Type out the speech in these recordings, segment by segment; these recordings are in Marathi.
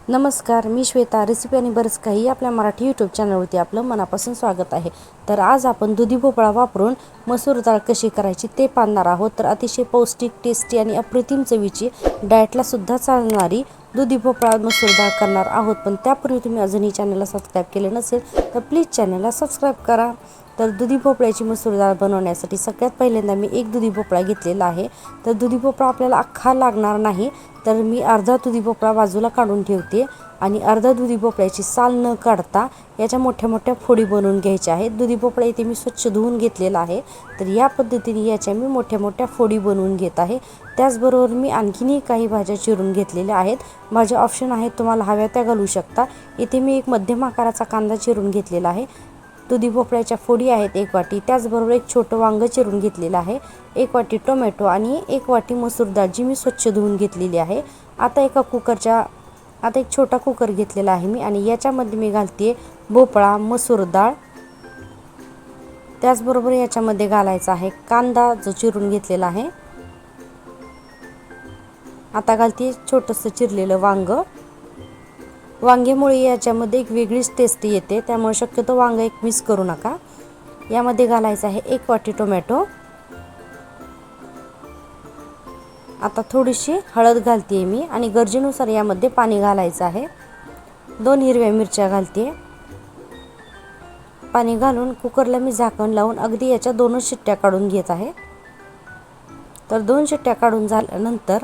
नमस्कार, मी श्वेता. रेसिपी आणि बरंच काही आपल्या मराठी यूट्यूब चॅनलवरती आपलं मनापासून स्वागत आहे. तर आज आपण दुधी भोपळा वापरून मसूर डाळ कशी करायची ते पाहणार आहोत. तर अतिशय पौष्टिक, टेस्टी आणि अप्रतिम चवीची, डाएटला सुद्धा चालणारी दुधी भोपळा मसूर डाळ करणार आहोत. पण त्यापूर्वी तुम्ही अजूनही चॅनलला सबस्क्राईब केले नसेल तर प्लीज चॅनलला सबस्क्राईब करा. तर दुधी भोपळ्याची मसूर डाळ बनवण्यासाठी सगळ्यात पहिल्यांदा मी एक दुधी भोपळा घेतलेला आहे. तर दुधी भोपळा आपल्याला अख्खा लागणार नाही, तर मी अर्धा दुधी भोपळा बाजूला काढून ठेवते आणि अर्धा दुधी भोपळ्याची साल न काढता याच्या मोठ्या मोठ्या फोडी बनवून घ्यायच्या आहेत. दुधी भोपळा इथे मी स्वच्छ धुवून घेतलेला आहे. तर या पद्धतीने याच्या मी मोठ्या मोठ्या फोडी बनवून घेत आहे. त्याचबरोबर मी आणखीनही काही भाज्या चिरून घेतलेल्या आहेत. भाज्या ऑप्शन आहेत, तुम्हाला हव्या त्या घालू शकता. इथे मी एक मध्यम आकाराचा कांदा चिरून घेतलेला आहे. दुधी भोपळ्याच्या फोडी आहेत 1 वाटी. त्याचबरोबर एक छोटं वांगं चिरून घेतलेलं आहे, 1 वाटी टोमॅटो आणि 1 वाटी मसूर डाळ जी मी स्वच्छ धुवून घेतलेली आहे. आता एक छोटा कुकर घेतलेला आहे मी आणि याच्यामध्ये मी घालते भोपळा, मसूर डाळ. त्याचबरोबर याच्यामध्ये घालायचा आहे कांदा जो चिरून घेतलेला आहे. आता घालते छोटंसं चिरलेलं वांगं. वांग्यामुळे याच्यामध्ये एक वेगळीच टेस्ट येते, त्यामुळे शक्यतो वांगं एक मिस करू नका. यामध्ये घालायचं आहे 1 वाटी टोमॅटो. आता थोडीशी हळद घालते मी आणि गरजेनुसार यामध्ये पाणी घालायचं आहे. 2 हिरव्या मिरच्या घालते. पाणी घालून कुकरला मी झाकण लावून अगदी याच्या 2 शिट्ट्या काढून घेत आहे. तर 2 शिट्ट्या काढून झाल्यानंतर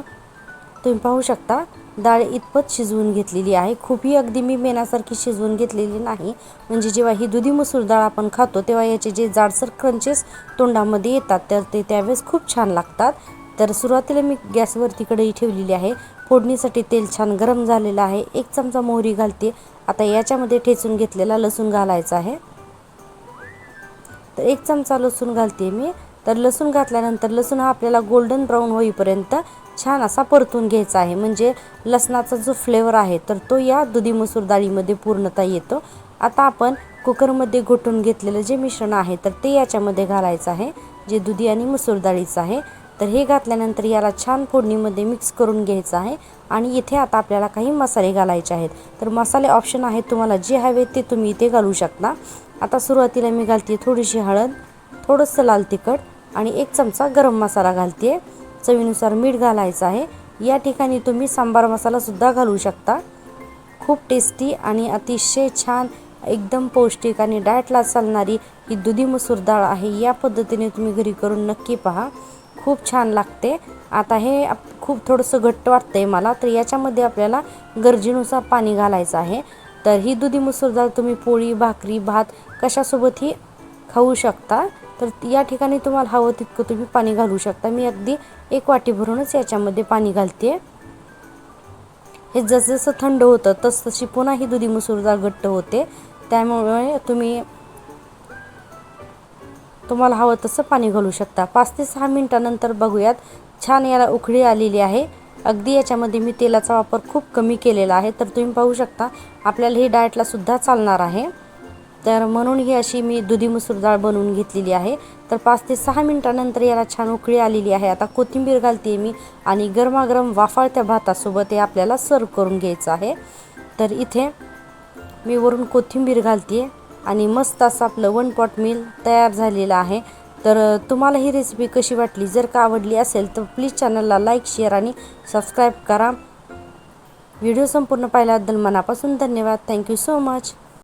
तुम्ही पाहू शकता डाळ इतपत शिजवून घेतलेली आहे. खूपही अगदी मी मेणासारखी शिजवून घेतलेली नाही, म्हणजे जेव्हा ही दुधी मसूर डाळ आपण खातो तेव्हा याचे जे जाडसर क्रंचेस तोंडामध्ये येतात तर ते त्यावेळेस खूप छान लागतात. तर सुरुवातीला मी गॅसवरती कढई ठेवलेली आहे. फोडणीसाठी तेल छान गरम झालेलं आहे. 1 चमचा मोहरी घालते. आता याच्यामध्ये ठेचून घेतलेला लसूण घालायचा आहे. तर 1 चमचा लसूण घालते मी. तर लसूण घातल्यानंतर लसूण हा आपल्याला गोल्डन ब्राऊन होईपर्यंत छान असा परतून घ्यायचा आहे, म्हणजे लसणाचा जो फ्लेवर आहे तर तो या दुधी मसूर डाळीमध्ये पूर्णतः येतो. आता आपण कुकरमध्ये घोटून घेतलेलं जे मिश्रण आहे तर ते याच्यामध्ये घालायचं आहे, जे दुधी आणि मसूर डाळीचं आहे. तर हे घातल्यानंतर याला छान फोडणीमध्ये मिक्स करून घ्यायचं आहे. आणि इथे आता आपल्याला काही मसाले घालायचे आहेत. तर मसाले ऑप्शन आहेत, तुम्हाला जे हवे ते तुम्ही इथे घालू शकता. आता सुरुवातीला मी घालते थोडीशी हळद, थोडंसं लाल तिखट आणि 1 चमचा गरम मसाला घालते. चवीनुसार मीठ घालायचं आहे. या ठिकाणी तुम्ही सांबार मसाला सुद्धा घालू शकता. खूप टेस्टी आणि अतिशय छान, एकदम पौष्टिक आणि डाएटला चालणारी ही दुधी मसूर डाळ आहे. या पद्धतीने तुम्ही घरी करून नक्की पहा, खूप छान लागते. आता हे खूप थोडंसं घट्ट वाटतंय मला, तर याच्यामध्ये आपल्याला गरजेनुसार पाणी घालायचं आहे. तर ही दुधी मसूर डाळ तुम्ही पोळी, भाकरी, भात कशासोबतही खाऊ शकता. तर या ठिकाणी तुम्हाला हवं तितकं तुम्ही पाणी घालू शकता. मी अगदी 1 वाटी भरूनच याच्यामध्ये पाणी घालते. हे जसजसं थंड होतं तसतशी पुन्हा ही दुधी मसूर डाळ घट्ट होते, त्यामुळे तुम्हाला हवं तसं पाणी घालू शकता. 5 ते 6 मिनिटानंतर बघूयात, छान याला उकळी आलेली आहे. अगदी याच्यामध्ये मी तेलाचा वापर खूप कमी केलेला आहे. तर तुम्ही पाहू शकता आपल्याला ही डाएटला सुद्धा चालणार आहे. तर म्हणून ही अशी मी दुधी मसूर डाळ बनवून घेतलेली आहे. तर 5 ते 6 मिनिटानंतर याला छान उकळी आलेली आहे. आता कोथिंबीर घालते मी आणि गरमागरम वाफाळत्या भातासोबत हे आपल्याला सर्व करून घ्यायचं आहे. तर इथे मी वरून कोथिंबीर घालते आणि मस्त असं आपलं 1 पॉट मील तयार झालेलं आहे. तर तुम्हाला ही रेसिपी कशी वाटली, जर का आवडली असेल तर प्लीज चॅनलला लाईक, शेअर आणि सबस्क्राईब करा. व्हिडिओ संपूर्ण पाहिल्याबद्दल मनापासून धन्यवाद. Thank you so much.